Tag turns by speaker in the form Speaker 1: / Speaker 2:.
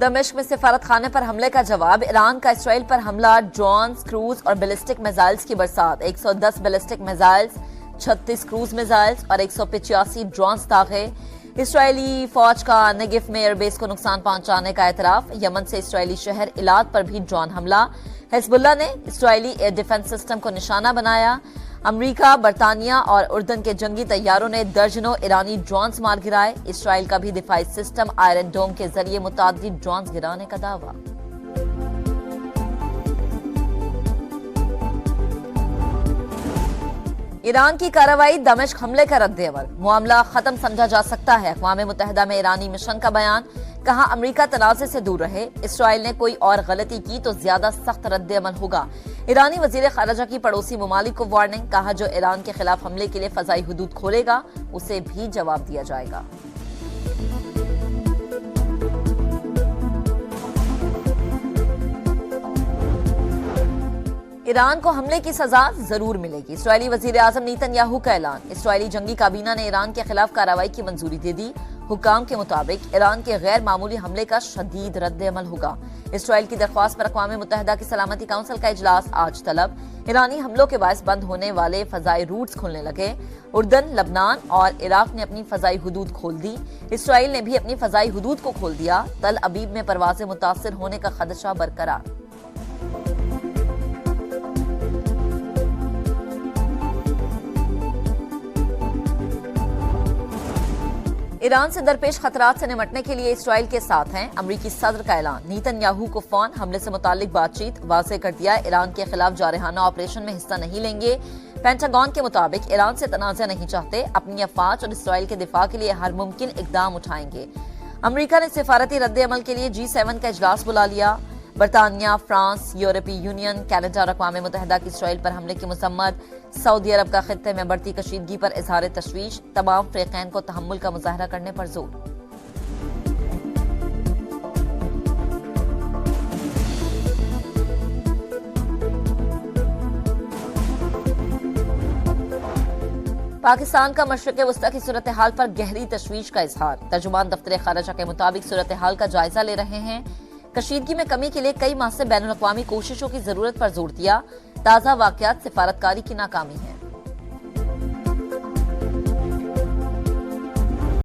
Speaker 1: दमिश्क में सिफारत खाने पर हमले का जवाब, ईरान का इसराइल पर हमला, ड्रोन्स, क्रूज और बैलिस्टिक मिसाइल्स की बरसात। 110 बैलिस्टिक मिसाइल्स, 36 क्रूज मिसाइल्स और 185 ड्रोन्स दागे। इसराइली फौज का नेगिफ में एयरबेस को नुकसान पहुंचाने का एतराफ। यमन से इसराइली शहर इलाद पर भी ड्रोन हमला। हिजबुल्लाह ने इसराइली एयर डिफेंस सिस्टम को निशाना बनाया। अमेरिका, बरतानिया और उर्दन के जंगी तैयारों ने दर्जनों ईरानी ड्रोन्स मार गिराए। इसराइल का भी दिफाई सिस्टम आयरन डोम के जरिए मुतादिद ड्रोन्स गिराने का दावा। ईरान की कार्रवाई, दमिश्क हमले का रद्द-ए-अमल, मामला खत्म समझा जा सकता है। अक़वाम मुत्तहिदा में ईरानी मिशन का बयान, कहा अमेरिका तनाज़े से दूर रहे, इसराइल ने कोई और गलती की तो ज्यादा सख्त रद्द-ए-अमल होगा। ईरानी वजीर खारजा की पड़ोसी ममालिक को वार्निंग, कहा जो ईरान के खिलाफ हमले के लिए फजाई हुदूद खोलेगा उसे भी जवाब दिया जाएगा। ईरान को हमले की सजा जरूर मिलेगी, इसराइली वजीर आजम नेतन्याहू का ऐलान। इसराइली जंगी काबीना ने ईरान के खिलाफ कार्रवाई की मंजूरी दे दी। हुक्काम के मुताबिक ईरान के गैर मामूली हमले का शदीद रद्द-ए-अमल होगा। इसराइल की दरख्वास्त पर अक़वाम मुत्तहिदा की सलामती काउंसिल का इजलास आज तलब। ईरानी हमलों के बायस बंद होने वाले फजाई रूट्स खुलने लगे। उर्दन, लबनान और इराक ने अपनी फजाई हुदूद खोल दी। इसराइल ने भी अपनी फजाई हुदूद को खोल दिया। तल अबीब में परवाजें मुतासिर होने का खदशा बरकरार। ईरान से दरपेश खतरात से निपटने के लिए इसराइल के साथ हैं, अमरीकी सदर का ऐलान। नेतन्याहू को फोन, हमले से मुतालिक बातचीत वाज़ेह कर दिया, ईरान के खिलाफ जारहाना ऑपरेशन में हिस्सा नहीं लेंगे। पेंटागन के मुताबिक ईरान से तनाज़ा नहीं चाहते, अपनी अफवाज और इसराइल के दिफा के लिए हर मुमकिन इकदाम उठाएंगे। अमरीका ने सिफारती रद्द-ए-अमल के लिए G7 का इजलास बुला लिया। बरतानिया, फ्रांस, यूरोपीय यूनियन, कनाडा और अक़वाम मुत्तहिदा की इसराइल पर हमले की मज़म्मत। सऊदी अरब का खित्ते में बढ़ती कशीदगी पर इजहार तशवीश, तमाम फ़रीक़ैन को तहम्मुल का मुज़ाहरा करने पर जोर। पाकिस्तान का मशरिक़ वस्ता की सूरत हाल पर गहरी तशवीश का इजहार। तर्जुमान दफ्तर खारजा के मुताबिक सूरत हाल का जायजा ले रहे हैं। कशीदगी में कमी के लिए कई माह से बैनुल अक़वामी कोशिशों की जरूरत पर जोर दिया। ताज़ा वाक़यात सिफारतकारी की नाकामी है।